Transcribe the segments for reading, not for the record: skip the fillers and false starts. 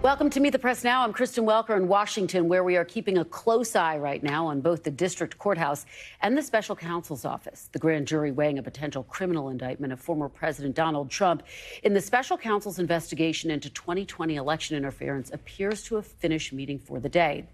Welcome to Meet the Press Now. I'm Kristen Welker in Washington, where we are keeping a close eye right now on both the district courthouse and the special counsel's office. The grand jury weighing a potential criminal indictment of former President Donald Trump in the special counsel's investigation into 2020 election interference appears to have finished meeting for the day.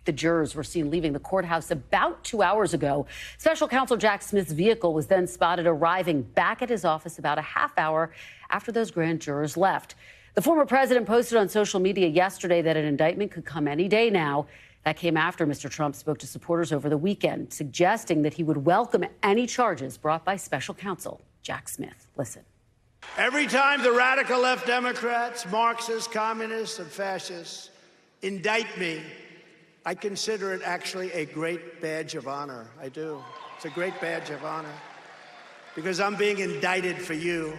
The jurors were seen leaving the courthouse about 2 hours ago. Special counsel Jack Smith's vehicle was then spotted arriving back at his office about a half hour after those grand jurors left. The former president posted on social media yesterday that an indictment could come any day now. That came after Mr. Trump spoke to supporters over the weekend, suggesting that he would welcome any charges brought by special counsel Jack Smith. Listen. Every time the radical left Democrats, Marxists, communists, and fascists indict me, I consider it actually a great badge of honor. I do. It's a great badge of honor because I'm being indicted for you.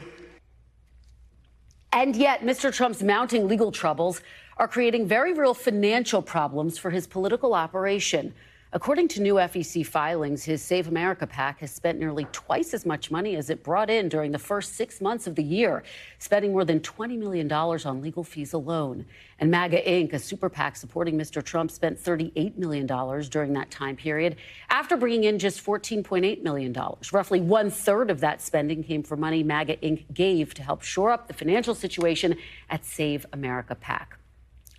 And yet, Mr. Trump's mounting legal troubles are creating very real financial problems for his political operation. According to new FEC filings, his Save America PAC has spent nearly twice as much money as it brought in during the first 6 months of the year, spending more than $20 million on legal fees alone. And MAGA Inc., a super PAC supporting Mr. Trump, spent $38 million during that time period after bringing in just $14.8 million. Roughly 1/3 of that spending came from money MAGA Inc. gave to help shore up the financial situation at Save America PAC.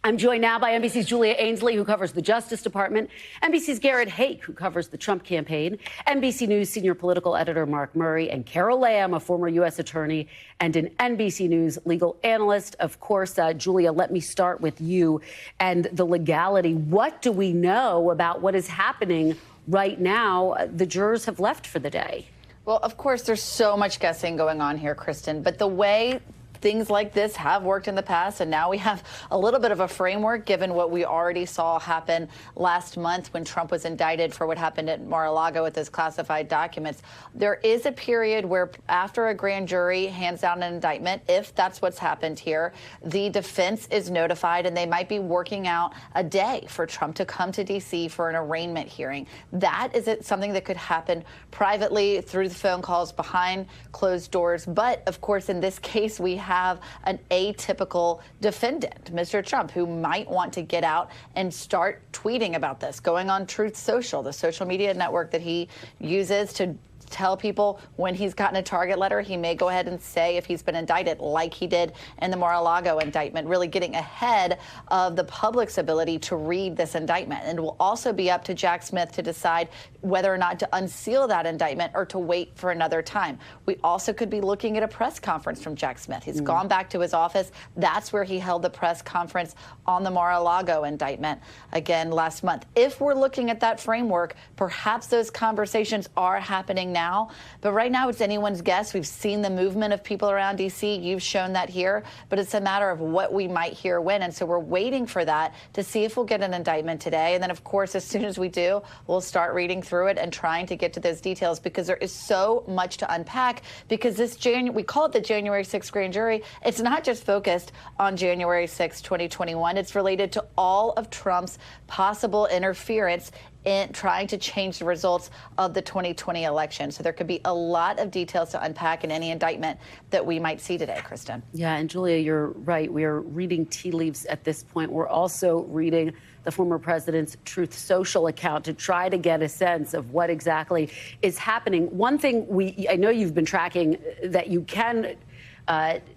I'm joined now by NBC's Julia Ainsley, who covers the Justice Department, NBC's Garrett Hake, who covers the Trump campaign, NBC News senior political editor Mark Murray, and Carol Lam, a former U.S. attorney and an NBC News legal analyst. Of course, Julia, let me start with you and the legality. What do we know about what is happening right now? The jurors have left for the day. Well, of course, there's so much guessing going on here, Kristen, but the way things like this have worked in the past, and now we have a little bit of a framework given what we already saw happen last month when Trump was indicted for what happened at Mar-a-Lago with those classified documents. There is a period where after a grand jury hands down an indictment, if that's what's happened here, the defense is notified and they might be working out a day for Trump to come to D.C. for an arraignment hearing. That is something that could happen privately through the phone calls behind closed doors. But of course, in this case, we have an atypical defendant, Mr. Trump, who might want to get out and start tweeting about this, going on Truth Social, the social media network that he uses to tell people when he's gotten a target letter, he may go ahead and say if he's been indicted, like he did in the Mar-a-Lago indictment, really getting ahead of the public's ability to read this indictment. And it will also be up to Jack Smith to decide whether or not to unseal that indictment or to wait for another time. We also could be looking at a press conference from Jack Smith. He's gone back to his office. That's where he held the press conference on the Mar-a-Lago indictment again last month. If we're looking at that framework, perhaps those conversations are happening now. But right now, it's anyone's guess. We've seen the movement of people around D.C. You've shown that here. But it's a matter of what we might hear when. And so we're waiting for that to see if we'll get an indictment today. And then, of course, as soon as we do, we'll start reading through it and trying to get to those details because there is so much to unpack. Because this we call it the January 6th grand jury. It's not just focused on January 6th, 2021. It's related to all of Trump's possible interference in trying to change the results of the 2020 election. So there could be a lot of details to unpack in any indictment that we might see today, Kristen. Yeah, and Julia, you're right. We are reading tea leaves at this point. We're also reading the former president's Truth Social account to try to get a sense of what exactly is happening. One thing I know you've been tracking that you can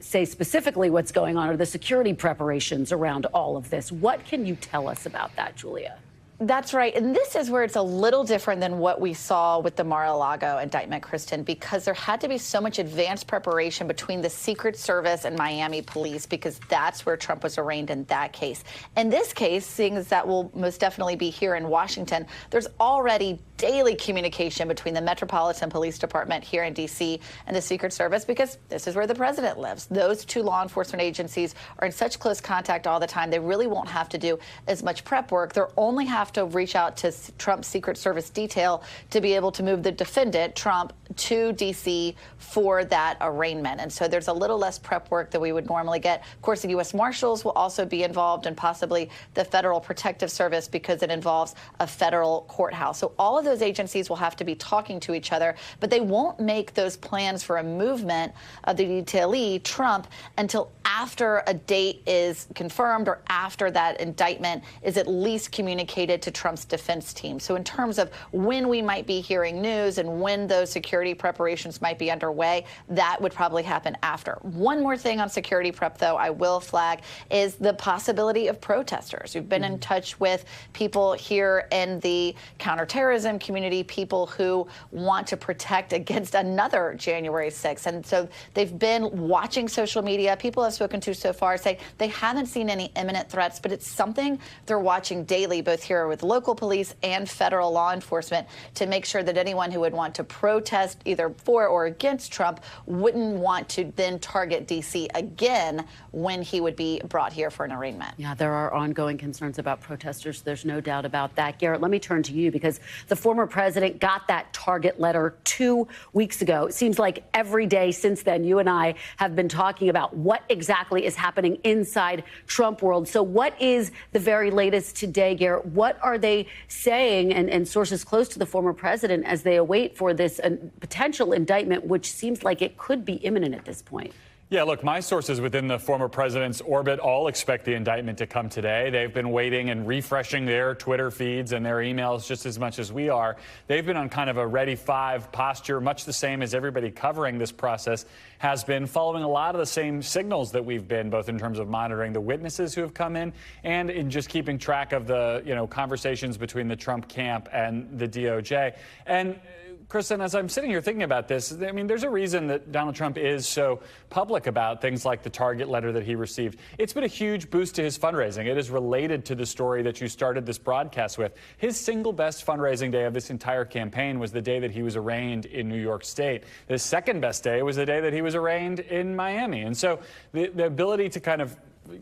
say specifically what's going on are the security preparations around all of this. What can you tell us about that, Julia? That's right. And this is where it's a little different than what we saw with the Mar-a-Lago indictment, Kristen, because there had to be so much advanced preparation between the Secret Service and Miami police, because that's where Trump was arraigned in that case. In this case, seeing as that will most definitely be here in Washington, there's already daily communication between the Metropolitan Police Department here in D.C. and the Secret Service, because this is where the president lives. Those two law enforcement agencies are in such close contact all the time. They really won't have to do as much prep work. They'll only have to reach out to Trump's Secret Service detail to be able to move the defendant, Trump, to D.C. for that arraignment. And so there's a little less prep work than we would normally get. Of course, the U.S. Marshals will also be involved, and possibly the Federal Protective Service, because it involves a federal courthouse. So all of those agencies will have to be talking to each other, but they won't make those plans for a movement of the detailee, Trump, until after a date is confirmed or after that indictment is at least communicated to Trump's defense team. So in terms of when we might be hearing news and when those security preparations might be underway, that would probably happen after. One more thing on security prep, though, I will flag is the possibility of protesters. We've been in touch with people here in the counterterrorism community, people who want to protect against another January 6th. And so they've been watching social media. People I've spoken to so far say they haven't seen any imminent threats, but it's something they're watching daily, both here with local police and federal law enforcement, to make sure that anyone who would want to protest either for or against Trump wouldn't want to then target D.C. again when he would be brought here for an arraignment. Yeah, there are ongoing concerns about protesters. There's no doubt about that. Garrett, let me turn to you because the former president got that target letter 2 weeks ago. It seems like every day since then, you and I have been talking about what exactly is happening inside Trump world. So what is the very latest today, Garrett? What are they saying and sources close to the former president as they await for this potential indictment, which seems like it could be imminent at this point? Yeah, look, my sources within the former president's orbit all expect the indictment to come today. They've been waiting and refreshing their Twitter feeds and their emails just as much as we are. They've been on kind of a ready five posture, much the same as everybody covering this process has been, following a lot of the same signals that we've been, both in terms of monitoring the witnesses who have come in and in just keeping track of the, conversations between the Trump camp and the DOJ. And Kristen, as I'm sitting here thinking about this, I mean, there's a reason that Donald Trump is so public about things like the target letter that he received. It's been a huge boost to his fundraising. It is related to the story that you started this broadcast with. His single best fundraising day of this entire campaign was the day that he was arraigned in New York State. His second best day was the day that he was arraigned in Miami. And so the ability to kind of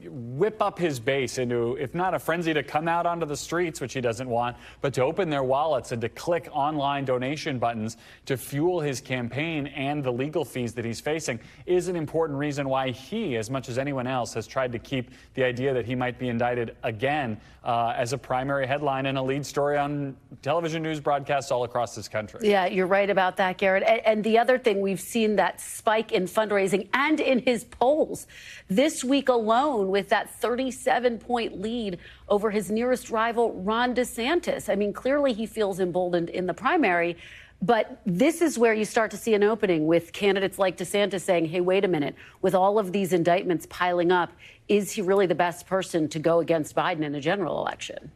whip up his base into, if not a frenzy to come out onto the streets, which he doesn't want, but to open their wallets and to click online donation buttons to fuel his campaign and the legal fees that he's facing is an important reason why he, as much as anyone else, has tried to keep the idea that he might be indicted again as a primary headline and a lead story on television news broadcasts all across this country. Yeah, you're right about that, Garrett. And the other thing, we've seen that spike in fundraising and in his polls this week alone, with that 37-point lead over his nearest rival, Ron DeSantis. I mean, clearly he feels emboldened in the primary, but this is where you start to see an opening with candidates like DeSantis saying, hey, wait a minute, with all of these indictments piling up, is he really the best person to go against Biden in a general election?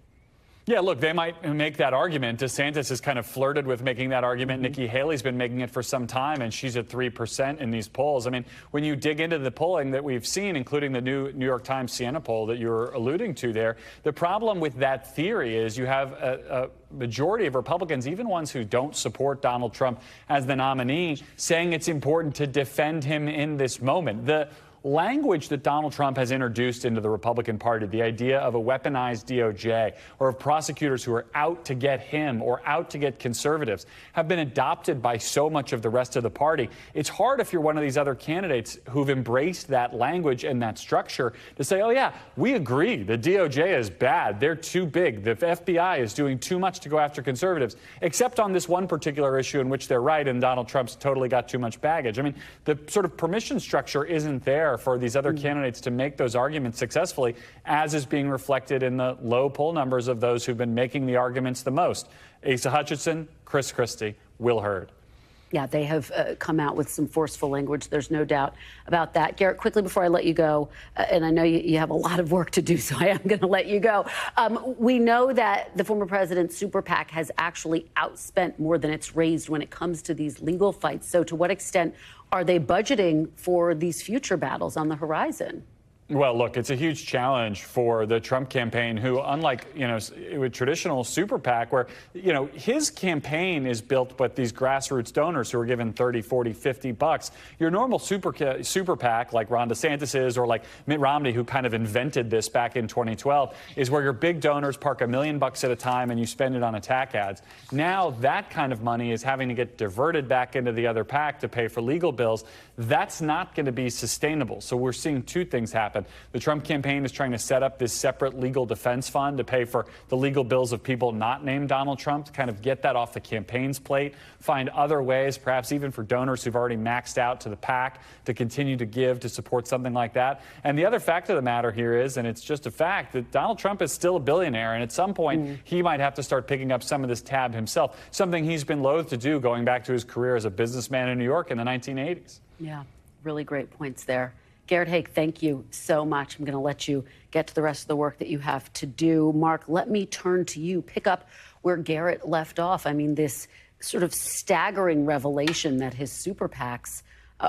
Yeah, look, they might make that argument. DeSantis has kind of flirted with making that argument. Nikki Haley's been making it for some time, and she's at 3% in these polls. I mean, when you dig into the polling that we've seen, including the new New York Times Siena poll that you're alluding to there, the problem with that theory is you have a majority of Republicans, even ones who don't support Donald Trump as the nominee, saying it's important to defend him in this moment. The language that Donald Trump has introduced into the Republican Party, the idea of a weaponized DOJ or of prosecutors who are out to get him or out to get conservatives, have been adopted by so much of the rest of the party. It's hard if you're one of these other candidates who've embraced that language and that structure to say, oh, yeah, we agree. The DOJ is bad. They're too big. The FBI is doing too much to go after conservatives, except on this one particular issue in which they're right and Donald Trump's totally got too much baggage. I mean, the sort of permission structure isn't there for these other candidates to make those arguments successfully, as is being reflected in the low poll numbers of those who've been making the arguments the most. Asa Hutchinson, Chris Christie, Will Hurd. Yeah, they have come out with some forceful language. There's no doubt about that. Garrett, quickly before I let you go, and I know you have a lot of work to do, so I am going to let you go. We know that the former president's super PAC has actually outspent more than it's raised when it comes to these legal fights. So to what extent are they budgeting for these future battles on the horizon? Well, look, it's a huge challenge for the Trump campaign, who, unlike, with traditional super PAC, where, his campaign is built with these grassroots donors who are given 30, 40, 50 bucks. Your normal super PAC, like Ron DeSantis is, or like Mitt Romney, who kind of invented this back in 2012, is where your big donors park $1 million at a time and you spend it on attack ads. Now that kind of money is having to get diverted back into the other PAC to pay for legal bills. That's not going to be sustainable. So we're seeing two things happen. happen. The Trump campaign is trying to set up this separate legal defense fund to pay for the legal bills of people not named Donald Trump, to kind of get that off the campaign's plate, find other ways, perhaps even for donors who've already maxed out to the PAC, to continue to give to support something like that. And the other fact of the matter here is, and it's just a fact, that Donald Trump is still a billionaire, and at some point he might have to start picking up some of this tab himself, something he's been loath to do going back to his career as a businessman in New York in the 1980s. Yeah, really great points there. Garrett Haake, thank you so much. I'm going to let you get to the rest of the work that you have to do. Mark, let me turn to you. Pick up where Garrett left off. I mean, this sort of staggering revelation that his super PACs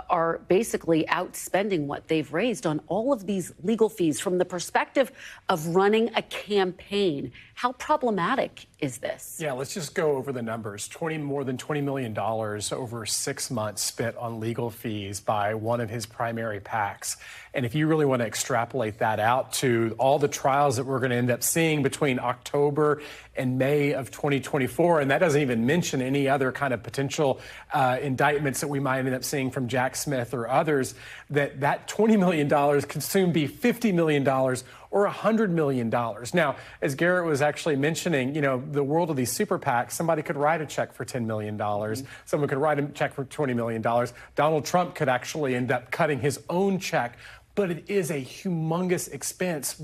are basically outspending what they've raised on all of these legal fees from the perspective of running a campaign. How problematic is this? Yeah, let's just go over the numbers. More than $20 million over 6 months spent on legal fees by one of his primary PACs. And if you really want to extrapolate that out to all the trials that we're going to end up seeing between October and May of 2024, and that doesn't even mention any other kind of potential indictments that we might end up seeing from Jack Smith or others, that $20 million could soon be $50 million or $100 million. Now, as Garrett was actually mentioning, you know, the world of these super PACs, somebody could write a check for $10 million. Someone could write a check for $20 million. Donald Trump could actually end up cutting his own check. But it is a humongous expense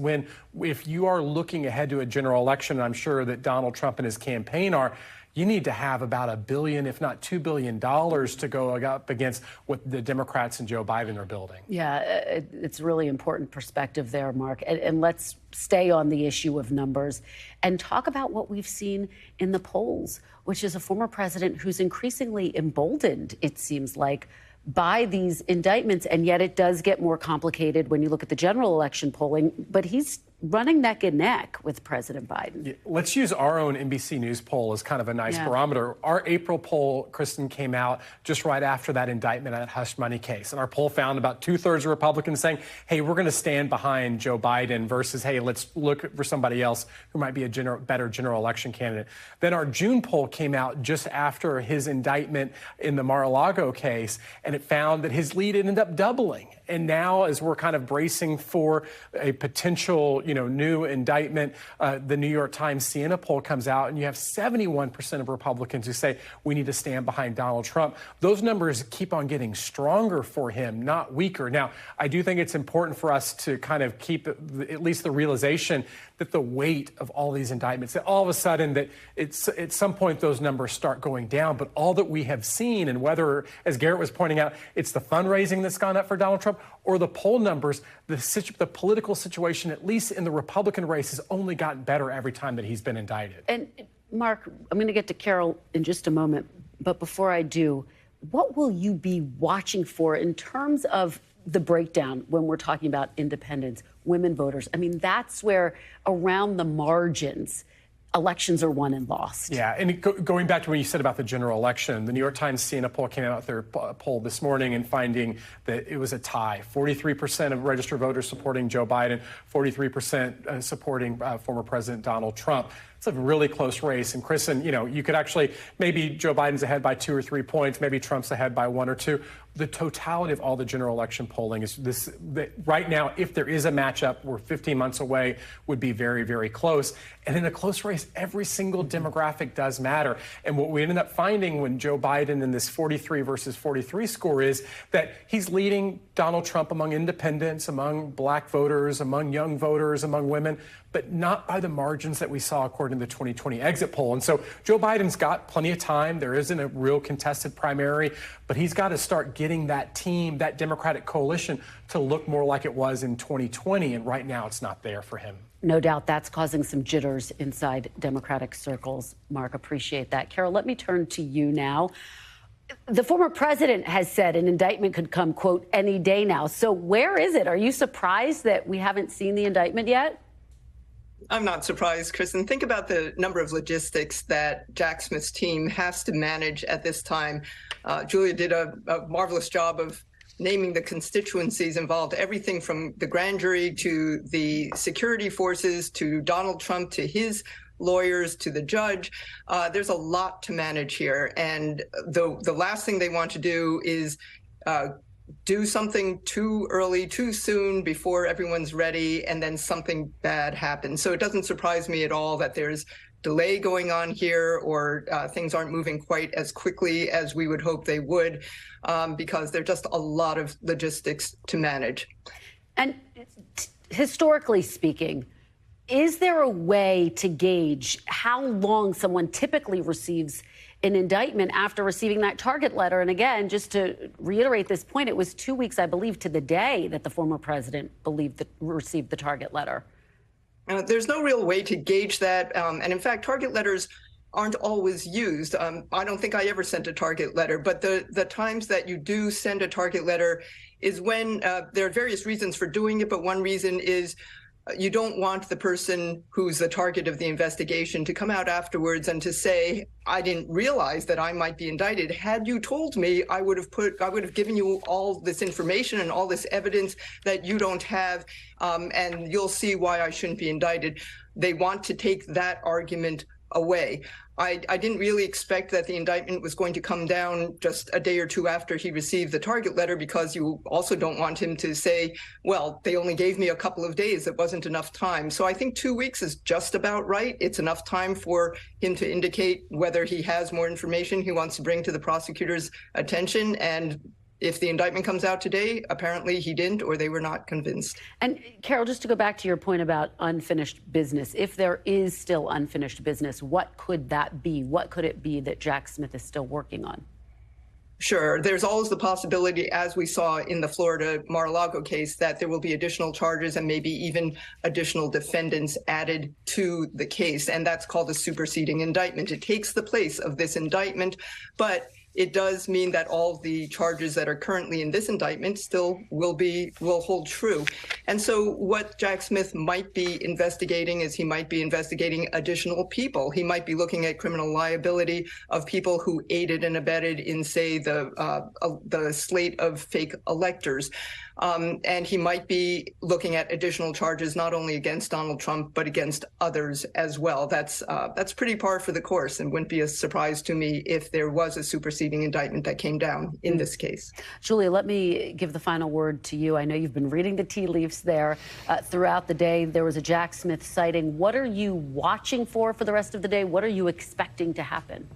if you are looking ahead to a general election, and I'm sure that Donald Trump and his campaign are, you need to have about $1 billion, if not $2 billion, to go up against what the Democrats and Joe Biden are building. Yeah, it's a really important perspective there, Mark. And let's stay on the issue of numbers and talk about what we've seen in the polls, which is a former president who's increasingly emboldened, it seems like, by these indictments. And yet it does get more complicated when you look at the general election polling. But he's running neck and neck with President Biden. Yeah, let's use our own NBC News poll as kind of a nice barometer. Our April poll, Kristen, came out just right after that indictment on that hush money case. And our poll found about 2/3 of Republicans saying, hey, we're going to stand behind Joe Biden versus, hey, let's look for somebody else who might be a better general election candidate. Then our June poll came out just after his indictment in the Mar-a-Lago case, and it found that his lead ended up doubling. And now, as we're kind of bracing for a potential, new indictment, the New York Times Siena poll comes out, and you have 71% of Republicans who say we need to stand behind Donald Trump. Those numbers keep on getting stronger for him, not weaker. Now, I do think it's important for us to kind of keep at least the realization that the weight of all these indictments, that all of a sudden that it's at some point those numbers start going down. But all that we have seen, and whether, as Garrett was pointing out, it's the fundraising that's gone up for Donald Trump or the poll numbers, the political situation, at least in the Republican race, has only gotten better every time that he's been indicted. And Mark, I'm going to get to Carol in just a moment. But before I do, what will you be watching for in terms of the breakdown when we're talking about independents, women voters? I mean, that's where around the margins, elections are won and lost. Yeah, and going back to what you said about the general election, the New York Times Siena poll came out with their poll this morning and finding that it was a tie. 43% of registered voters supporting Joe Biden, 43% supporting former President Donald Trump. It's a really close race. And Kristen, you could actually, maybe Joe Biden's ahead by 2 or 3 points, maybe Trump's ahead by 1 or 2. The totality of all the general election polling is this, that right now, if there is a matchup, we're 15 months away, would be very, very close. And in a close race, every single demographic does matter. And what we ended up finding when Joe Biden in this 43 versus 43 score is that he's leading Donald Trump among independents, among black voters, among young voters, among women, but not by the margins that we saw according to the 2020 exit poll. And so Joe Biden's got plenty of time. There isn't a real contested primary, but he's got to start getting that team, that Democratic coalition, to look more like it was in 2020. And right now it's not there for him. No doubt that's causing some jitters inside Democratic circles. Mark, appreciate that. Carol, let me turn to you now. The former president has said an indictment could come, quote, any day now. So where is it? Are you surprised that we haven't seen the indictment yet? I'm not surprised, Kristen. Think about the number of logistics that Jack Smith's team has to manage at this time. Julia did a marvelous job of naming the constituencies involved, everything from the grand jury to the security forces to Donald Trump to his lawyers to the judge. There's a lot to manage here. And the last thing they want to do is do something too early, too soon, before everyone's ready, and then something bad happens. So it doesn't surprise me at all that there's delay going on here, or things aren't moving quite as quickly as we would hope they would, because there's just a lot of logistics to manage. And historically speaking, is there a way to gauge how long someone typically receives an indictment after receiving that target letter? And again, just to reiterate this point, it was 2 weeks, I believe, to the day that the former president received the target letter. There's no real way to gauge that. And in fact, target letters aren't always used. I don't think I ever sent a target letter, but the times that you do send a target letter is when there are various reasons for doing it. But one reason is you don't want the person who's the target of the investigation to come out afterwards and to say, I didn't realize that I might be indicted. Had you told me, I would have given you all this information and all this evidence that you don't have, and you'll see why I shouldn't be indicted. They want to take that argument away. I didn't really expect that the indictment was going to come down just a day or two after he received the target letter, because you also don't want him to say, well, they only gave me a couple of days. It wasn't enough time. So I think 2 weeks is just about right. It's enough time for him to indicate whether he has more information he wants to bring to the prosecutor's attention. And if the indictment comes out today, apparently he didn't, or they were not convinced. And Carol, just to go back to your point about unfinished business, if there is still unfinished business, what could that be? What could it be that Jack Smith is still working on? Sure. There's always the possibility, as we saw in the Florida Mar-a-Lago case, that there will be additional charges and maybe even additional defendants added to the case. And that's called a superseding indictment. It takes the place of this indictment, but it does mean that all the charges that are currently in this indictment still will hold true. And so what Jack Smith might be investigating is he might be investigating additional people. He might be looking at criminal liability of people who aided and abetted in, say, the slate of fake electors. And he might be looking at additional charges not only against Donald Trump, but against others as well. That's pretty par for the course, and wouldn't be a surprise to me if there was a superseding indictment that came down in this case. Julia, let me give the final word to you. I know you've been reading the tea leaves there throughout the day. There was a Jack Smith sighting. What are you watching for the rest of the day? What are you expecting to happen?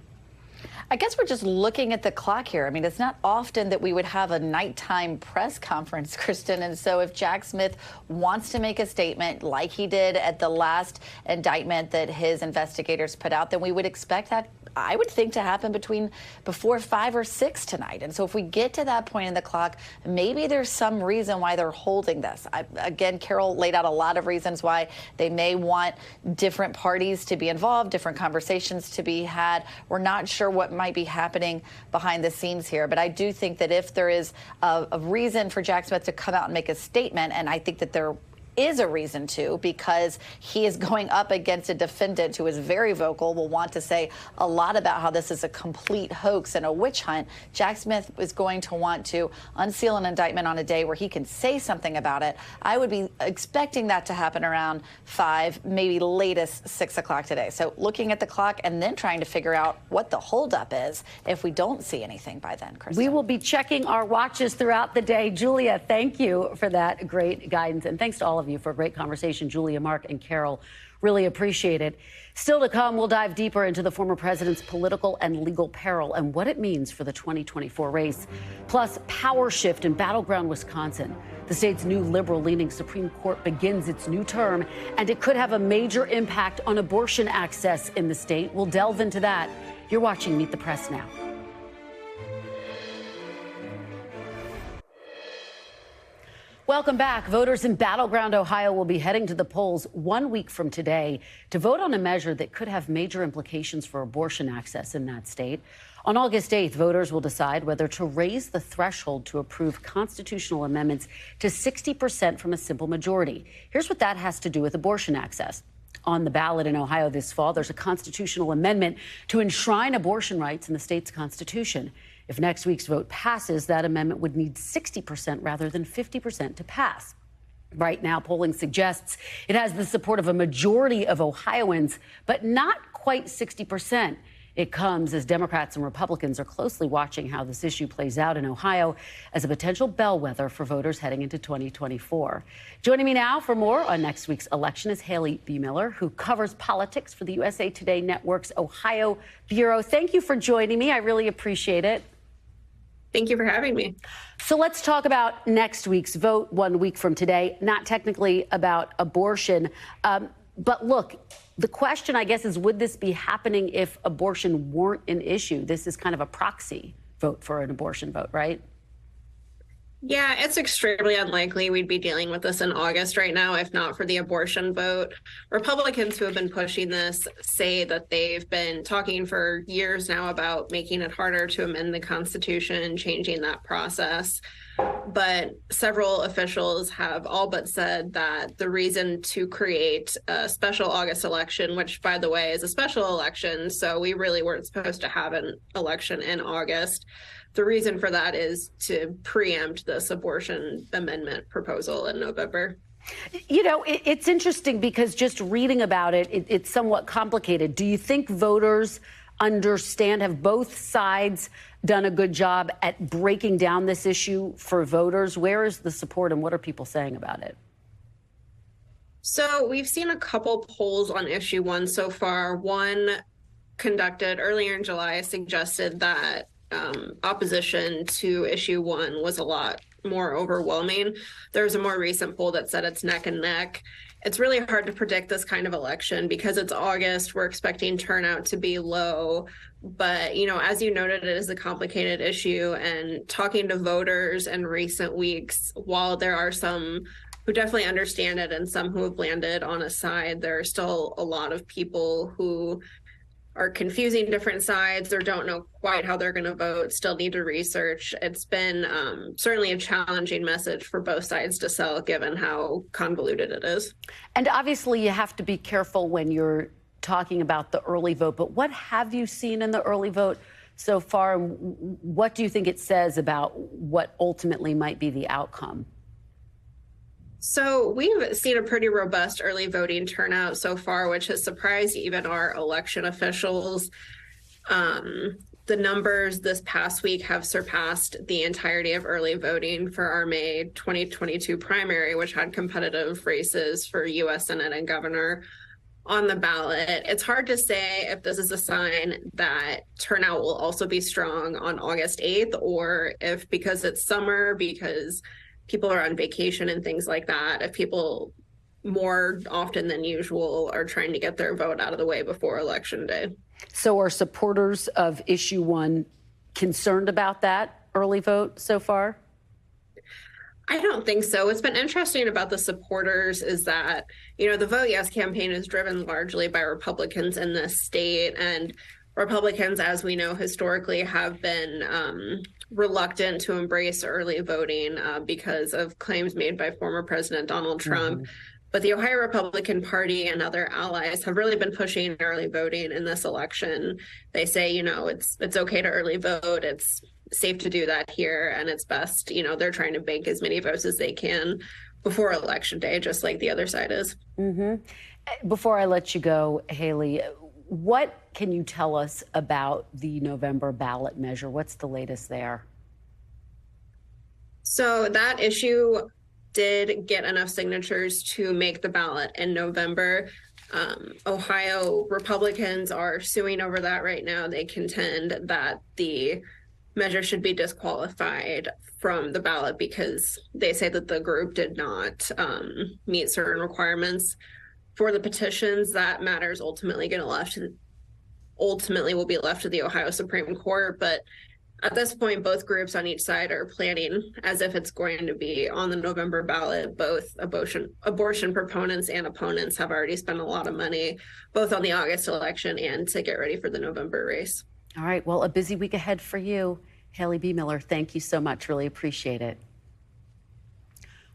I guess we're just looking at the clock here. I mean, it's not often that we would have a nighttime press conference, Kristen. And so if Jack Smith wants to make a statement like he did at the last indictment that his investigators put out, then we would expect that, I would think, to happen before 5 or 6 tonight. And so if we get to that point in the clock, maybe there's some reason why they're holding this. Again, Carol laid out a lot of reasons why they may want different parties to be involved, different conversations to be had. We're not sure what might be happening behind the scenes here. But I do think that if there is a reason for Jack Smith to come out and make a statement, and I think that there is a reason to, because he is going up against a defendant who is very vocal, will want to say a lot about how this is a complete hoax and a witch hunt. Jack Smith is going to want to unseal an indictment on a day where he can say something about it. I would be expecting that to happen around 5, maybe latest 6 o'clock today. So looking at the clock and then trying to figure out what the holdup is if we don't see anything by then, Kristen. We will be checking our watches throughout the day. Julia, thank you for that great guidance. And thanks to all of you for a great conversation. Julia, Mark, and Carol, really appreciate it. Still to come, we'll dive deeper into the former president's political and legal peril and what it means for the 2024 race. Plus, power shift in battleground Wisconsin. The state's new liberal-leaning Supreme Court begins its new term, and it could have a major impact on abortion access in the state. We'll delve into that. You're watching Meet the Press now. Welcome back. Voters in battleground Ohio will be heading to the polls 1 week from today to vote on a measure that could have major implications for abortion access in that state. On August 8th, voters will decide whether to raise the threshold to approve constitutional amendments to 60% from a simple majority. Here's what that has to do with abortion access. On the ballot in Ohio this fall, there's a constitutional amendment to enshrine abortion rights in the state's constitution. If next week's vote passes, that amendment would need 60% rather than 50% to pass. Right now, polling suggests it has the support of a majority of Ohioans, but not quite 60%. It comes as Democrats and Republicans are closely watching how this issue plays out in Ohio as a potential bellwether for voters heading into 2024. Joining me now for more on next week's election is Haley B. Miller, who covers politics for the USA Today Network's Ohio Bureau. Thank you for joining me. I really appreciate it. Thank you for having me. So let's talk about next week's vote 1 week from today, not technically about abortion. But look, the question, I guess, is would this be happening if abortion weren't an issue? This is kind of a proxy vote for an abortion vote, right? Yeah, it's extremely unlikely we'd be dealing with this in August right now, if not for the abortion vote. Republicans who have been pushing this say that they've been talking for years now about making it harder to amend the Constitution and changing that process. But several officials have all but said that the reason to create a special August election, which, by the way, is a special election, so we really weren't supposed to have an election in August. The reason for that is to preempt this abortion amendment proposal in November. You know, it's interesting because just reading about it, it's somewhat complicated. Do you think voters understand, have both sides done a good job at breaking down this issue for voters? Where is the support and what are people saying about it? So we've seen a couple polls on issue one so far. One conducted earlier in July suggested that opposition to issue one was a lot more overwhelming. There's a more recent poll that said it's neck and neck. It's really hard to predict this kind of election because it's August. We're expecting turnout to be low. But, you know, as you noted, it is a complicated issue. And talking to voters in recent weeks, while there are some who definitely understand it and some who have landed on a side, there are still a lot of people who are confusing different sides or don't know quite how they're going to vote, still need to research. It's been certainly a challenging message for both sides to sell, given how convoluted it is. And obviously you have to be careful when you're talking about the early vote, but what have you seen in the early vote so far? What do you think it says about what ultimately might be the outcome? So we've seen a pretty robust early voting turnout so far, which has surprised even our election officials. The numbers this past week have surpassed the entirety of early voting for our May 2022 primary, which had competitive races for U.S. Senate and governor on the ballot. It's hard to say if this is a sign that turnout will also be strong on August 8th, or if because it's summer, because people are on vacation and things like that, if people more often than usual are trying to get their vote out of the way before Election Day. So are supporters of issue one concerned about that early vote so far? I don't think so. What's been interesting about the supporters is that, you know, the Vote Yes campaign is driven largely by Republicans in this state, and Republicans, as we know, historically have been reluctant to embrace early voting because of claims made by former President Donald Trump. But the Ohio Republican Party and other allies have really been pushing early voting in this election. They say, you know, it's okay to early vote. It's safe to do that here, and it's best, you know, they're trying to bank as many votes as they can before Election Day, just like the other side is. Before I let you go, Haley, what can you tell us about the November ballot measure? What's the latest there? So that issue did get enough signatures to make the ballot in November. Ohio Republicans are suing over that right now. They contend that the measure should be disqualified from the ballot because they say that the group did not meet certain requirements for the petitions. That matter is ultimately will be left to the Ohio Supreme Court. But at this point, both groups on each side are planning as if it's going to be on the November ballot. Both abortion proponents and opponents have already spent a lot of money, both on the August election and to get ready for the November race. All right. Well, a busy week ahead for you. Haley B. Miller, thank you so much. Really appreciate it.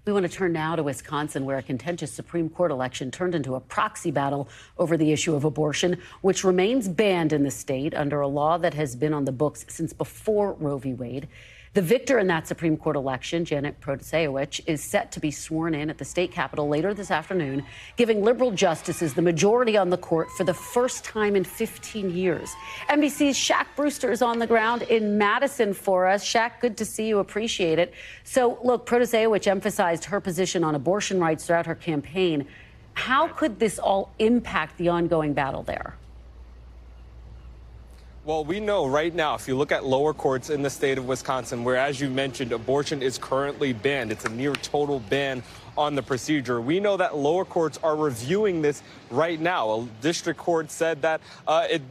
We want to turn now to Wisconsin, where a contentious Supreme Court election turned into a proxy battle over the issue of abortion, which remains banned in the state under a law that has been on the books since before Roe v. Wade. The victor in that Supreme Court election, Janet Protasevich, is set to be sworn in at the state capitol later this afternoon, giving liberal justices the majority on the court for the first time in 15 years. NBC's Shaq Brewster is on the ground in Madison for us. Shaq, good to see you. Appreciate it. So, look, Protasevich emphasized her position on abortion rights throughout her campaign. How could this all impact the ongoing battle there? Well, we know right now, if you look at lower courts in the state of Wisconsin, where, as you mentioned, abortion is currently banned, it's a near total ban on the procedure. We know that lower courts are reviewing this right now. A district court said that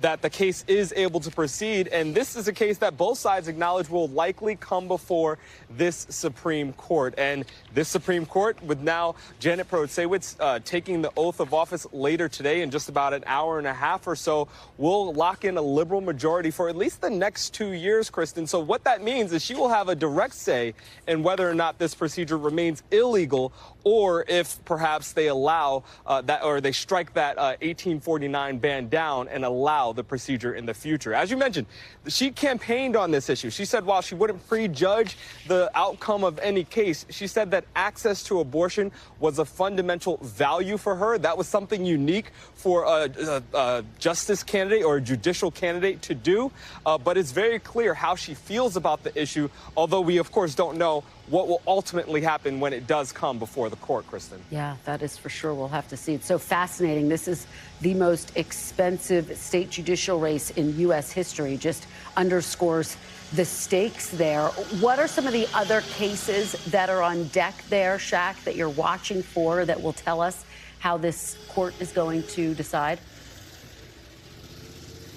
that the case is able to proceed, and this is a case that both sides acknowledge will likely come before this Supreme Court. And this Supreme Court, with now Janet Protasevich taking the oath of office later today in just about an hour and a half or so, will lock in a liberal majority for at least the next 2 years, Kristen. So what that means is she will have a direct say in whether or not this procedure remains illegal, or if perhaps they allow that, or they strike that 1849 ban down and allow the procedure in the future. As you mentioned, she campaigned on this issue. She said while she wouldn't prejudge the outcome of any case, she said that access to abortion was a fundamental value for her. That was something unique for a justice candidate or a judicial candidate to do. But it's very clear how she feels about the issue, although we, of course, don't know what will ultimately happen when it does come before the court, Kristen. Yeah, that is for sure. We'll have to see. It's so fascinating. This is the most expensive state judicial race in U.S. history. Just underscores the stakes there. What are some of the other cases that are on deck there, Shaq, that you're watching for that will tell us how this court is going to decide?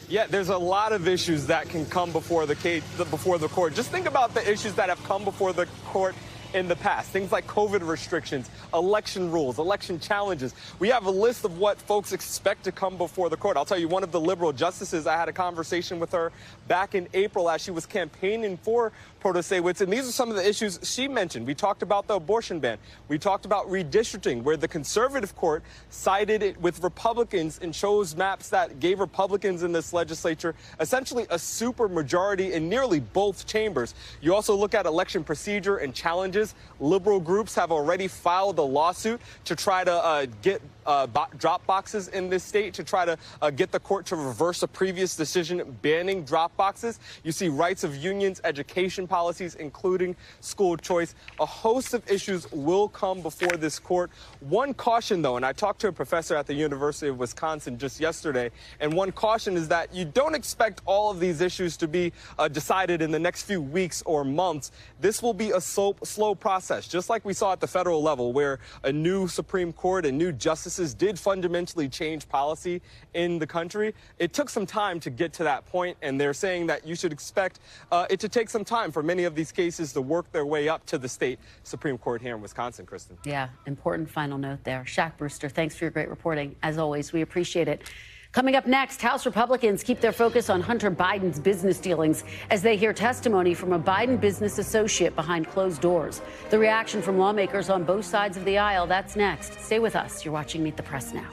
Yeah, there's a lot of issues that can come before the court. Just think about the issues that have come before the court in the past. Things like COVID restrictions, election rules, election challenges. We have a list of what folks expect to come before the court. I'll tell you, one of the liberal justices, I had a conversation with her back in April as she was campaigning for Protasevich, and these are some of the issues she mentioned. We talked about the abortion ban. We talked about redistricting, where the conservative court sided it with Republicans and chose maps that gave Republicans in this legislature essentially a super majority in nearly both chambers. You also look at election procedure and challenges. Liberal groups have already filed a lawsuit to try to get drop boxes in this state, to try to get the court to reverse a previous decision banning drop boxes. You see rights of unions, education policies, including school choice. A host of issues will come before this court. One caution, though, and I talked to a professor at the University of Wisconsin just yesterday, and one caution is that you don't expect all of these issues to be decided in the next few weeks or months. This will be a slow process, just like we saw at the federal level, where a new Supreme Court and new justices did fundamentally change policy in the country. It took some time to get to that point, and they're saying that you should expect it to take some time for many of these cases to work their way up to the state Supreme Court here in Wisconsin, Kristen. Yeah, important final note there. Shaq Brewster, thanks for your great reporting. As always, we appreciate it. Coming up next, House Republicans keep their focus on Hunter Biden's business dealings as they hear testimony from a Biden business associate behind closed doors. The reaction from lawmakers on both sides of the aisle, that's next. Stay with us. You're watching Meet the Press now.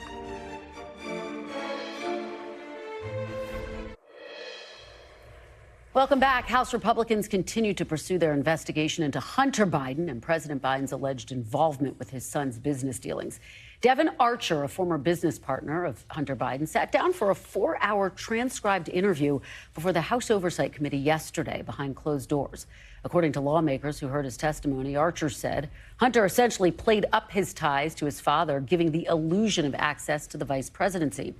Welcome back. House Republicans continue to pursue their investigation into Hunter Biden and President Biden's alleged involvement with his son's business dealings. Devin Archer, a former business partner of Hunter Biden, sat down for a 4-hour transcribed interview before the House Oversight Committee yesterday behind closed doors. According to lawmakers who heard his testimony, Archer said Hunter essentially played up his ties to his father, giving the illusion of access to the vice presidency.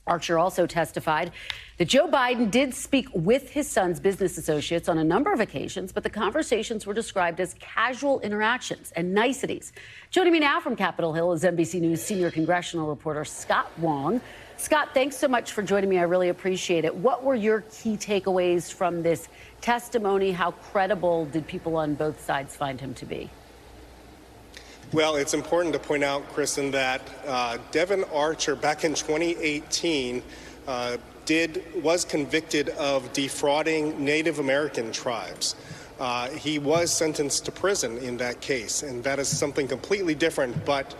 Archer also testified that Joe Biden did speak with his son's business associates on a number of occasions, but the conversations were described as casual interactions and niceties. Joining me now from Capitol Hill is NBC News senior congressional reporter Scott Wong. Scott, thanks so much for joining me. I really appreciate it. What were your key takeaways from this testimony? How credible did people on both sides find him to be? Well, it's important to point out, Kristen, that Devin Archer, back in 2018, was convicted of defrauding Native American tribes. He was sentenced to prison in that case, and that is something completely different. But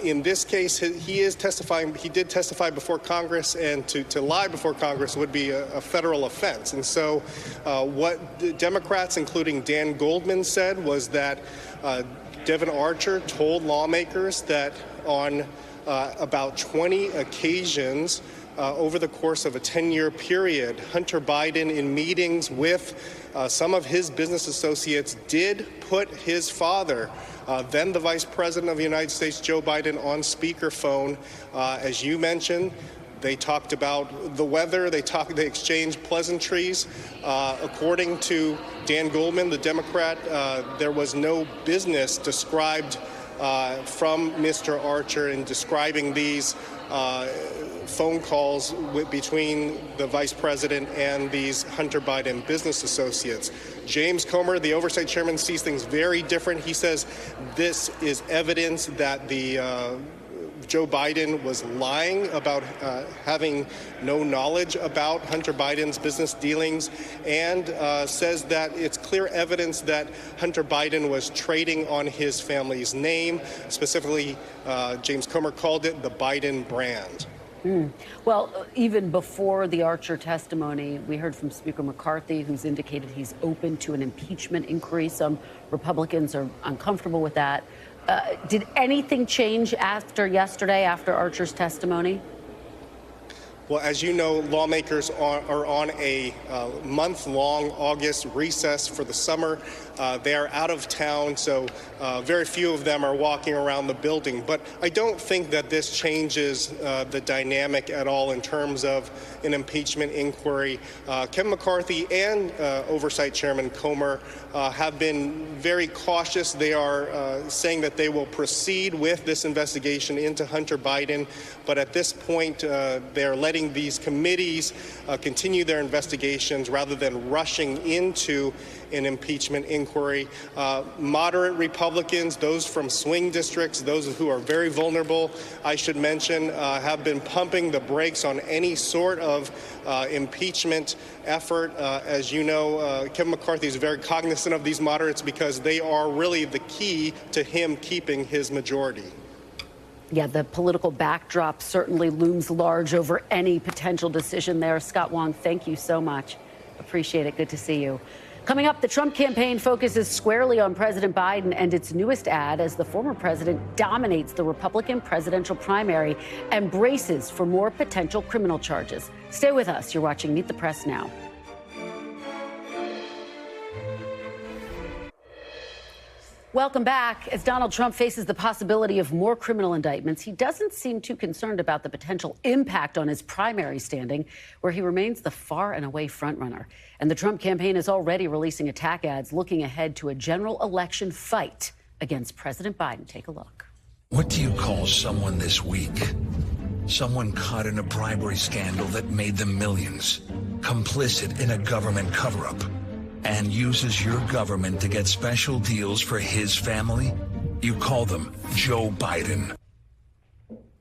in this case, he is testifying. He did testify before Congress, and to lie before Congress would be a federal offense. And so what the Democrats, including Dan Goldman, said was that Devon Archer told lawmakers that on about 20 occasions over the course of a 10-year period, Hunter Biden, in meetings with some of his business associates, did put his father, then the Vice President of the United States, Joe Biden, on speakerphone. As you mentioned, they talked about the weather. They exchanged pleasantries. According to Dan Goldman, the Democrat, there was no business described from Mr. Archer in describing these phone calls between the vice president and these Hunter Biden business associates. James Comer, the oversight chairman, sees things very different. He says this is evidence that Joe Biden was lying about having no knowledge about Hunter Biden's business dealings, and says that it's clear evidence that Hunter Biden was trading on his family's name. Specifically, James Comer called it the Biden brand. Well, even before the Archer testimony, we heard from Speaker McCarthy, who's indicated he's open to an impeachment inquiry. Some Republicans are uncomfortable with that. Did anything change after yesterday, after Archer's testimony? Well, as you know, lawmakers are on a month-long August recess for the summer. They are out of town, so very few of them are walking around the building. But I don't think that this changes the dynamic at all in terms of an impeachment inquiry. Kevin McCarthy and Oversight Chairman Comer have been very cautious. They are saying that they will proceed with this investigation into Hunter Biden. But at this point, they're letting these committees continue their investigations rather than rushing into an impeachment inquiry. Moderate Republicans, those from swing districts, those who are very vulnerable, I should mention, have been pumping the brakes on any sort of impeachment effort. As you know, Kevin McCarthy is very cognizant of these moderates because they are really the key to him keeping his majority. Yeah, the political backdrop certainly looms large over any potential decision there. Scott Wong, thank you so much. Appreciate it. Good to see you. Coming up, the Trump campaign focuses squarely on President Biden and its newest ad as the former president dominates the Republican presidential primary and braces for more potential criminal charges. Stay with us. You're watching Meet the Press now. Welcome back. As Donald Trump faces the possibility of more criminal indictments, he doesn't seem too concerned about the potential impact on his primary standing, where he remains the far and away frontrunner. And the Trump campaign is already releasing attack ads looking ahead to a general election fight against President Biden. Take a look. What do you call someone this weak? Someone caught in a bribery scandal that made them millions, complicit in a government cover-up, and uses your government to get special deals for his family? You call them Joe Biden.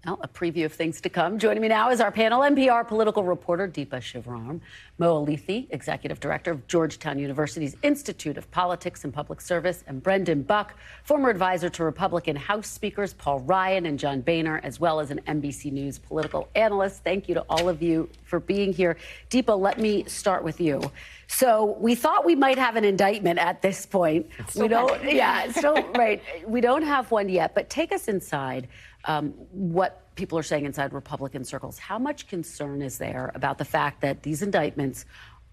Well, a preview of things to come. Joining me now is our panel, NPR political reporter Deepa Shivaram, Mo Alithi, executive director of Georgetown University's Institute of Politics and Public Service, and Brendan Buck, former advisor to Republican House Speakers Paul Ryan and John Boehner, as well as an NBC News political analyst. Thank you to all of you for being here. Deepa, let me start with you. So we thought we might have an indictment at this point. We don't, right. We don't have one yet, but take us inside what people are saying inside Republican circles. How much concern is there about the fact that these indictments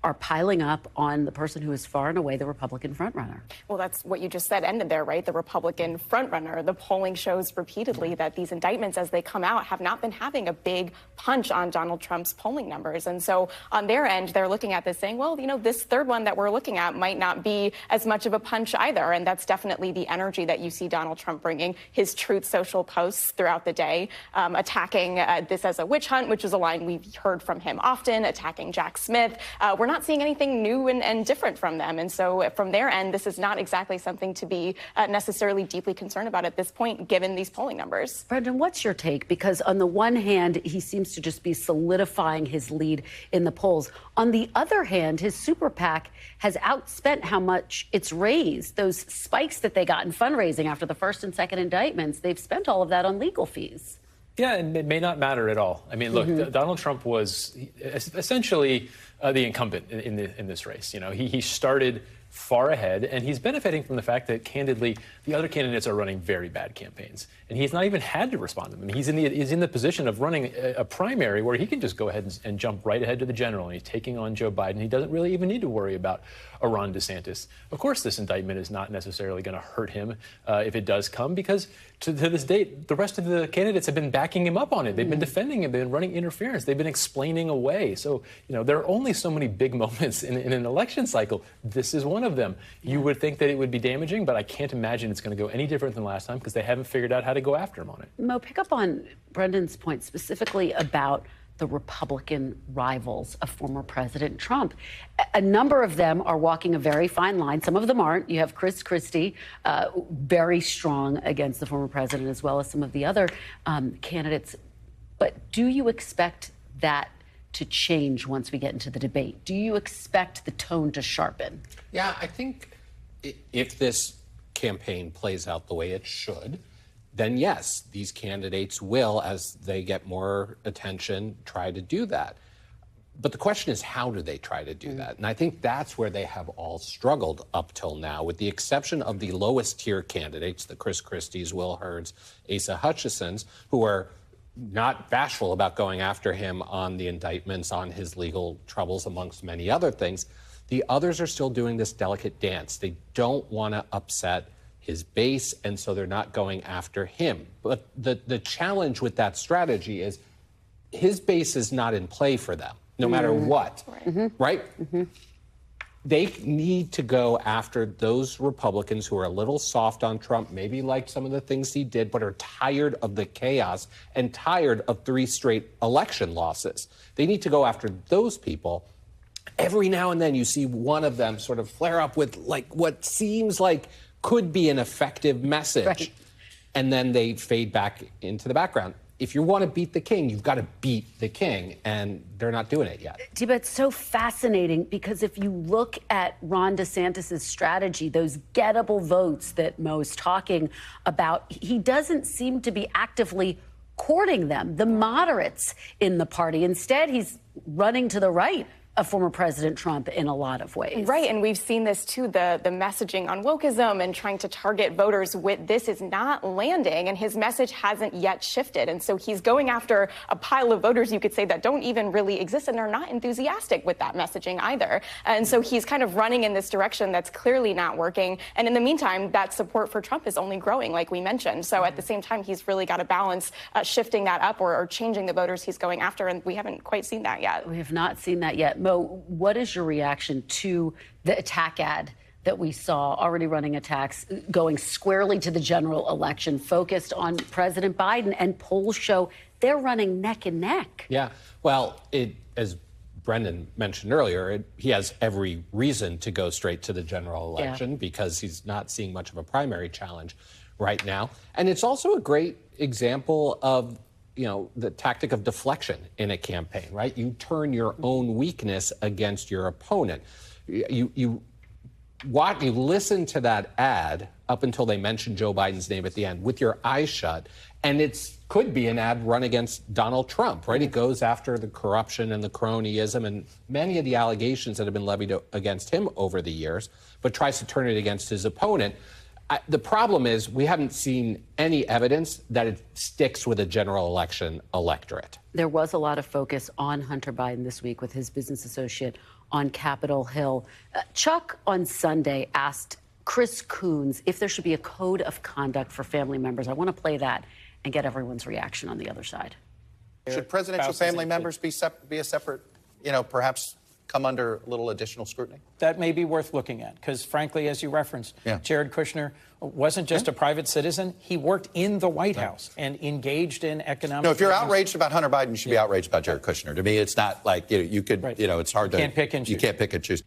are piling up on the person who is far and away the Republican frontrunner? Well, that's what you just said ended there, right? The Republican frontrunner. The polling shows repeatedly that these indictments, as they come out, have not been having a big punch on Donald Trump's polling numbers. And so on their end, they're looking at this saying, well, you know, this third one that we're looking at might not be as much of a punch either. And that's definitely the energy that you see Donald Trump bringing. His Truth Social posts throughout the day, attacking this as a witch hunt, which is a line we've heard from him often, attacking Jack Smith. We're not not seeing anything new and different from them. And so from their end, this is not exactly something to be necessarily deeply concerned about at this point, given these polling numbers. Brendan, what's your take? Because on the one hand, he seems to just be solidifying his lead in the polls. On the other hand, his super PAC has outspent how much it's raised. Those spikes that they got in fundraising after the first and second indictments, they've spent all of that on legal fees. Yeah, and it may not matter at all. I mean, look, Donald Trump was essentially the incumbent in this race. You know, he started far ahead, and he's benefiting from the fact that, candidly, the other candidates are running very bad campaigns, and he's not even had to respond to them. He's in the position of running a primary where he can just go ahead and jump right ahead to the general, and he's taking on Joe Biden. He doesn't really even need to worry about a Ron DeSantis. Of course, this indictment is not necessarily going to hurt him if it does come, because to this date, the rest of the candidates have been backing him up on it. They've been defending him. They've been running interference. They've been explaining away. So, you know, there are only so many big moments in an election cycle. This is one of them. You would think that it would be damaging, but I can't imagine it's going to go any different than last time because they haven't figured out how to go after him on it. Mo, pick up on Brendan's point specifically about the Republican rivals of former President Trump. A number of them are walking a very fine line. Some of them aren't. You have Chris Christie, very strong against the former president, as well as some of the other candidates. But do you expect that to change once we get into the debate? Do you expect the tone to sharpen? Yeah, I think if this campaign plays out the way it should, then yes, these candidates will, as they get more attention, try to do that. But the question is, how do they try to do that? And I think that's where they have all struggled up till now, with the exception of the lowest tier candidates, the Chris Christies, Will Hurds, Asa Hutchinsons, who are not bashful about going after him on the indictments, on his legal troubles, amongst many other things. The others are still doing this delicate dance. They don't want to upset his base, and so they're not going after him. But the challenge with that strategy is his base is not in play for them, no matter what, right? They need to go after those Republicans who are a little soft on Trump, maybe liked some of the things he did, but are tired of the chaos and tired of 3 straight election losses. They need to go after those people. Every now and then you see one of them sort of flare up with like what seems like could be an effective message, right, and then they fade back into the background. If you want to beat the king, you've got to beat the king, and they're not doing it yet. Tiba, it's so fascinating because if you look at Ron DeSantis' strategy, those gettable votes that Mo's talking about, he doesn't seem to be actively courting them, the moderates in the party. Instead, he's running to the right of former President Trump in a lot of ways. Right, and we've seen this too, the messaging on wokeism and trying to target voters with this is not landing, and his message hasn't yet shifted. And so he's going after a pile of voters, you could say, that don't even really exist, and are not enthusiastic with that messaging either. And so he's kind of running in this direction that's clearly not working. And in the meantime, that support for Trump is only growing, like we mentioned. So at the same time, he's really got to balance shifting that up or changing the voters he's going after, and we haven't quite seen that yet. We have not seen that yet. Mo, what is your reaction to the attack ad that we saw, already running attacks, going squarely to the general election, focused on President Biden, and polls show they're running neck and neck? Yeah, well, as Brendan mentioned earlier, he has every reason to go straight to the general election because he's not seeing much of a primary challenge right now. And it's also a great example of the tactic of deflection in a campaign, right? You turn your own weakness against your opponent. You listen to that ad up until they mention Joe Biden's name at the end with your eyes shut, and it could be an ad run against Donald Trump, right? It goes after the corruption and the cronyism and many of the allegations that have been levied against him over the years, but tries to turn it against his opponent. The problem is we haven't seen any evidence that it sticks with a general election electorate. There was a lot of focus on Hunter Biden this week with his business associate on Capitol Hill. Chuck on Sunday asked Chris Coons if there should be a code of conduct for family members. I want to play that and get everyone's reaction on the other side. Should presidential family members be a separate, perhaps come under a little additional scrutiny? That may be worth looking at, because frankly, as you referenced, Jared Kushner wasn't just a private citizen. He worked in the White House and engaged in economic... No, if you're outraged about Hunter Biden, you should be outraged about Jared Kushner. To me, it's not like, you could, it's hard to... You can't pick and choose. You can't pick and choose.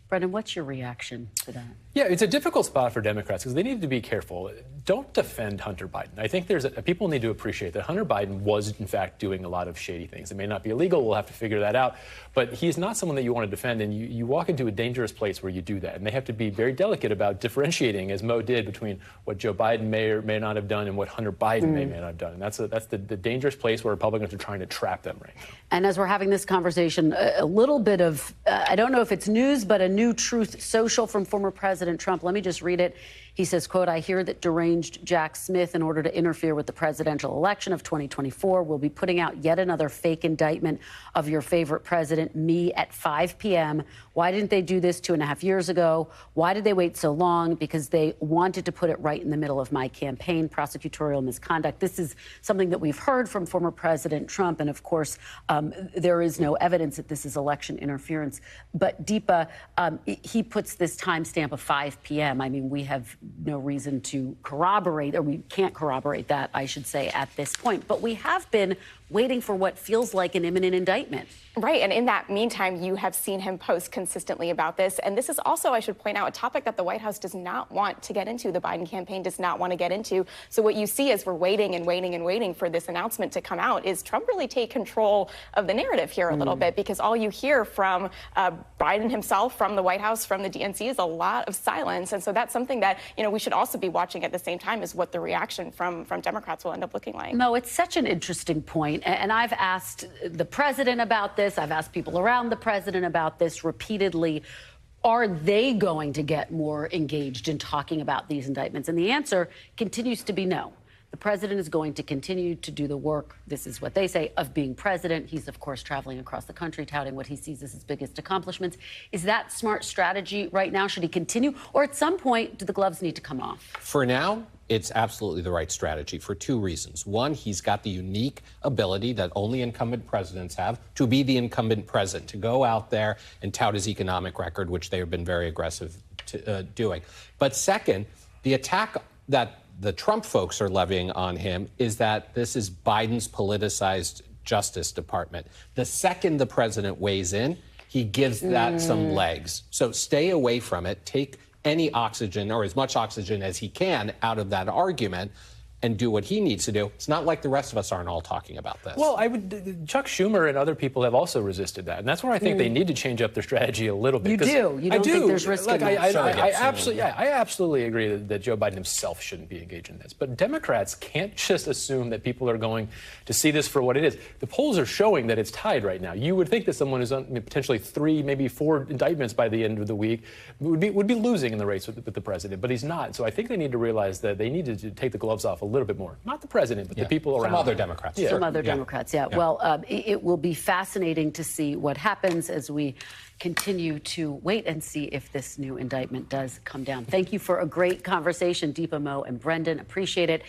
Brendan, what's your reaction to that? Yeah, it's a difficult spot for Democrats because they need to be careful. Don't defend Hunter Biden. I think people need to appreciate that Hunter Biden was, in fact, doing a lot of shady things. It may not be illegal. We'll have to figure that out. But he's not someone that you want to defend, and you walk into a dangerous place where you do that. And they have to be very delicate about differentiating, as Mo did, between what Joe Biden may or may not have done and what Hunter Biden may or may not have done. And that's the dangerous place where Republicans are trying to trap them right now. And as we're having this conversation, a little bit of, I don't know if it's news, but a new Truth Social from former President Trump. Let me just read it. He says, quote, "I hear that deranged Jack Smith, in order to interfere with the presidential election of 2024, will be putting out yet another fake indictment of your favorite president, me, at 5 p.m. Why didn't they do this 2.5 years ago? Why did they wait so long? Because they wanted to put it right in the middle of my campaign, prosecutorial misconduct." This is something that we've heard from former President Trump. And of course, there is no evidence that this is election interference. But Deepa, he puts this timestamp of 5 p.m. I mean, we have no reason to corroborate, or we can't corroborate that, I should say, at this point. But we have been waiting for what feels like an imminent indictment. Right. And in that meantime, you have seen him post consistently about this. And this is also, I should point out, a topic that the White House does not want to get into. The Biden campaign does not want to get into. So what you see as we're waiting and waiting and waiting for this announcement to come out is Trump really take control of the narrative here a little bit, because all you hear from Biden himself, from the White House, from the DNC is a lot of silence. And so that's something that, we should also be watching at the same time, is what the reaction from Democrats will end up looking like. No, it's such an interesting point. And I've asked the president about this. I've asked people around the president about this repeatedly. Are they going to get more engaged in talking about these indictments? And the answer continues to be no. The president is going to continue to do the work, this is what they say, of being president. He's, of course, traveling across the country, touting what he sees as his biggest accomplishments. Is that smart strategy right now? Should he continue? Or at some point, do the gloves need to come off? For now, it's absolutely the right strategy for two reasons. One, he's got the unique ability that only incumbent presidents have to be the incumbent president, to go out there and tout his economic record, which they have been very aggressive to doing. But second, the attack that the Trump folks are levying on him is that this is Biden's politicized Justice Department. The second the president weighs in, he gives that some legs. So stay away from it. Take any oxygen, or as much oxygen as he can, out of that argument and do what he needs to do. It's not like the rest of us aren't all talking about this. Well, Chuck Schumer and other people have also resisted that. And that's where I think they need to change up their strategy a little bit. You do? You don't think there's risk in that? I absolutely agree that Joe Biden himself shouldn't be engaged in this. But Democrats can't just assume that people are going to see this for what it is. The polls are showing that it's tied right now. You would think that someone who's on potentially 3, maybe 4 indictments by the end of the week would be losing in the race with the president, but he's not. So I think they need to realize that they need to take the gloves off a little bit more. Not the president, but the people around. Some other Democrats. Some other Democrats, yeah. Well, it will be fascinating to see what happens as we continue to wait and see if this new indictment does come down. Thank you for a great conversation, Deepa, Mo, and Brendan. Appreciate it.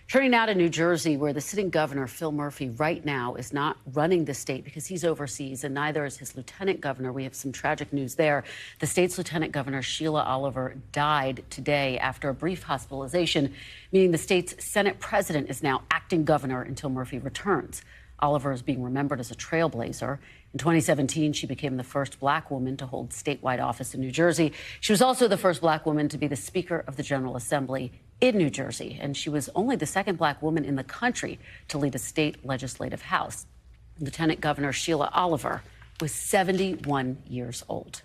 Turning now to New Jersey, where the sitting governor, Phil Murphy, right now is not running the state because he's overseas, and neither is his lieutenant governor. We have some tragic news there. The state's lieutenant governor, Sheila Oliver, died today after a brief hospitalization, meaning the state's Senate president is now acting governor until Murphy returns. Oliver is being remembered as a trailblazer. In 2017, she became the first black woman to hold statewide office in New Jersey. She was also the first black woman to be the Speaker of the General Assembly in New Jersey, and she was only the second black woman in the country to lead a state legislative house. Lieutenant Governor Sheila Oliver was 71 years old.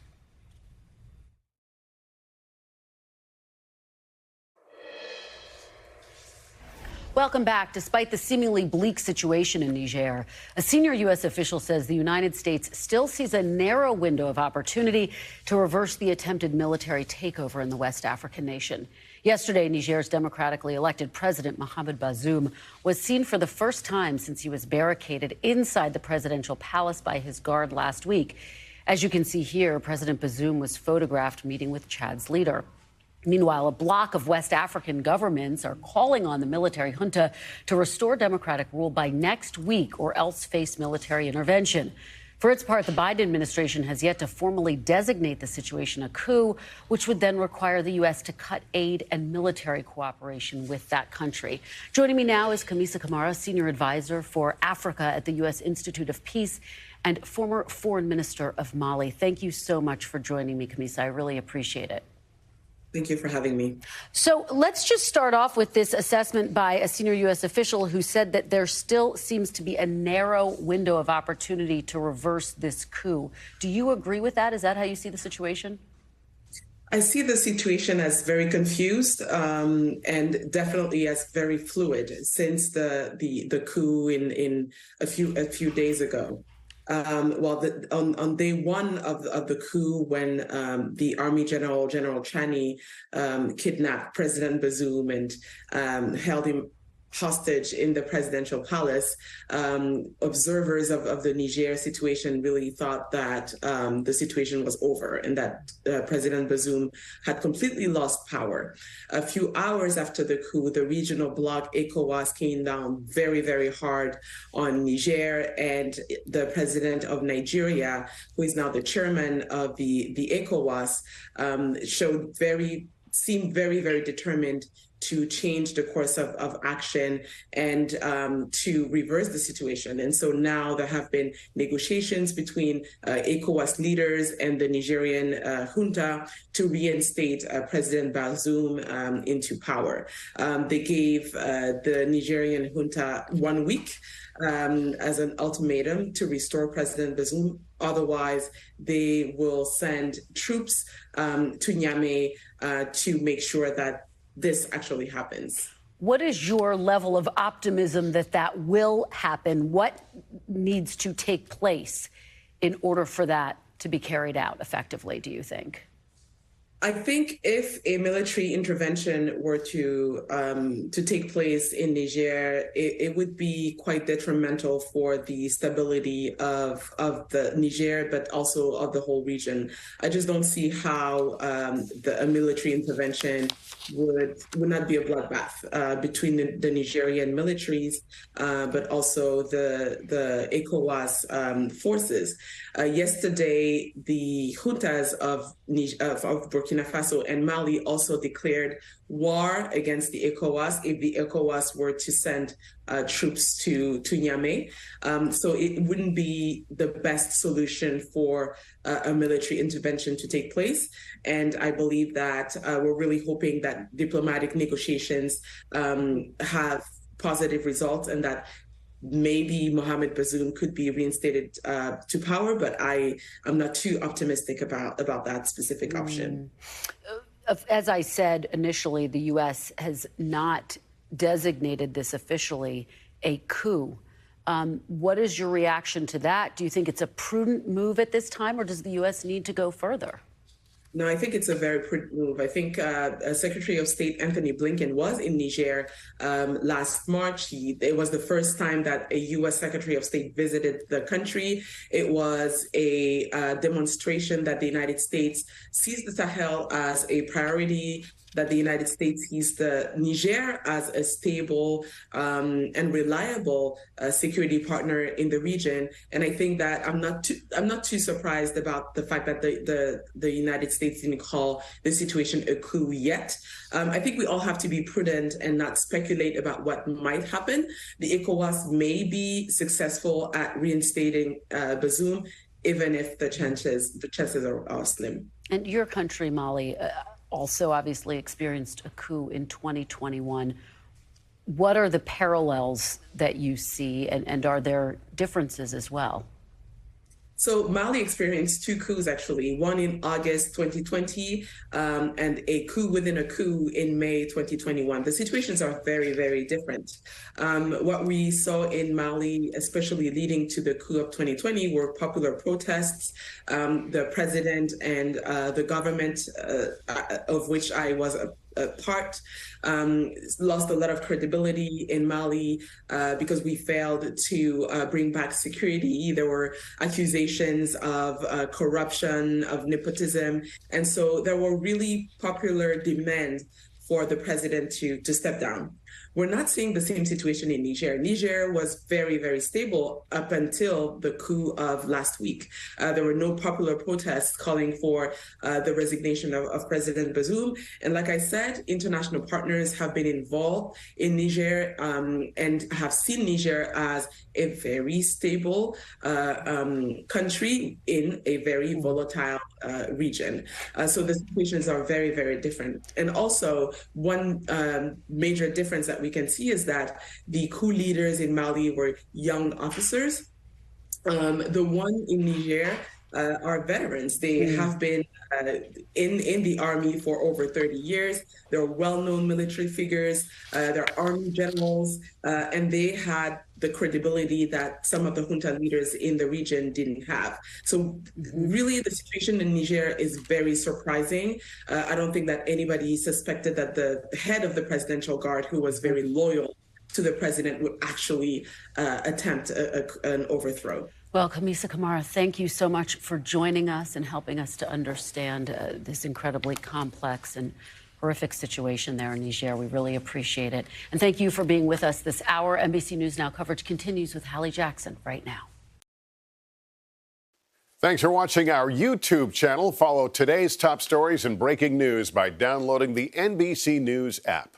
Welcome back. Despite the seemingly bleak situation in Niger, a senior U.S. official says the United States still sees a narrow window of opportunity to reverse the attempted military takeover in the West African nation. Yesterday, Niger's democratically elected president, Mohamed Bazoum, was seen for the first time since he was barricaded inside the presidential palace by his guard last week. As you can see here, President Bazoum was photographed meeting with Chad's leader. Meanwhile, a bloc of West African governments are calling on the military junta to restore democratic rule by next week or else face military intervention. For its part, the Biden administration has yet to formally designate the situation a coup, which would then require the U.S. to cut aid and military cooperation with that country. Joining me now is Kamisa Kamara, Senior Advisor for Africa at the U.S. Institute of Peace and former Foreign Minister of Mali. Thank you so much for joining me, Kamisa. I really appreciate it. Thank you for having me. So let's just start off with this assessment by a senior U.S. official who said that there still seems to be a narrow window of opportunity to reverse this coup. Do you agree with that? Is that how you see the situation? I see the situation as very confused and definitely as very fluid since the coup in a few days ago. On day one of the coup, when the Army General Chani kidnapped President Bazoum and held him hostage in the presidential palace, observers of the Niger situation really thought that the situation was over and that President Bazoum had completely lost power. A few hours after the coup, the regional bloc ECOWAS came down very, very hard on Niger, and the president of Nigeria, who is now the chairman of the ECOWAS, seemed very, very determined to change the course of action and to reverse the situation. And so now there have been negotiations between ECOWAS leaders and the Nigerian junta to reinstate President Bazoum into power. They gave the Nigerian junta 1 week as an ultimatum to restore President Bazoum. Otherwise, they will send troops to Niamey to make sure that this actually happens. What is your level of optimism that that will happen? What needs to take place in order for that to be carried out effectively, do you think? I think if a military intervention were to take place in Niger, it would be quite detrimental for the stability of the Niger, but also of the whole region. I just don't see how a military intervention would not be a bloodbath between the Nigerian militaries, but also the ECOWAS forces. Yesterday, the juntas of Burkina Faso and Mali also declared war against the ECOWAS if the ECOWAS were to send troops to Niamey. So it wouldn't be the best solution for a military intervention to take place. And I believe that we're really hoping that diplomatic negotiations have positive results and that maybe Mohamed Bazoum could be reinstated to power, but I'm not too optimistic about that specific option. As I said initially, the U.S. has not designated this officially a coup. What is your reaction to that? Do you think it's a prudent move at this time, or does the U.S. need to go further? No, I think it's a very prudent move. I think Secretary of State Anthony Blinken was in Niger last March. It was the first time that a U.S. Secretary of State visited the country. It was a demonstration that the United States sees the Sahel as a priority, that the United States sees the Niger as a stable and reliable security partner in the region. And I think that I'm not too surprised about the fact that the United States didn't call the situation a coup yet. I think we all have to be prudent and not speculate about what might happen. The ECOWAS may be successful at reinstating Bazoum, even if the chances are slim. And your country, Mali, also obviously experienced a coup in 2021. What are the parallels that you see, and are there differences as well? So Mali experienced two coups, actually, one in August 2020 and a coup within a coup in May 2021. The situations are very, very different. What we saw in Mali, especially leading to the coup of 2020, were popular protests. The president and the government, of which I was a part, lost a lot of credibility in Mali because we failed to bring back security. There were accusations of corruption, of nepotism. And so there were really popular demands for the president to step down. We're not seeing the same situation in Niger. Niger was very, very stable up until the coup of last week. There were no popular protests calling for the resignation of President Bazoum. And like I said, international partners have been involved in Niger and have seen Niger as a very stable country in a very volatile region. So the situations are very, very different. And also, one major difference that we can see is that the coup leaders in Mali were young officers. The one in Niger are veterans. They have been in the army for over 30 years. They're well-known military figures. They're army generals, and they had the credibility that some of the junta leaders in the region didn't have. So really the situation in Niger is very surprising. I don't think that anybody suspected that the head of the presidential guard, who was very loyal to the president, would actually attempt an overthrow. Well, Kamisa Kamara, thank you so much for joining us and helping us to understand this incredibly complex and horrific situation there in Niger. We really appreciate it. And thank you for being with us this hour. NBC News Now coverage continues with Hallie Jackson right now. Thanks for watching our YouTube channel. Follow today's top stories and breaking news by downloading the NBC News app.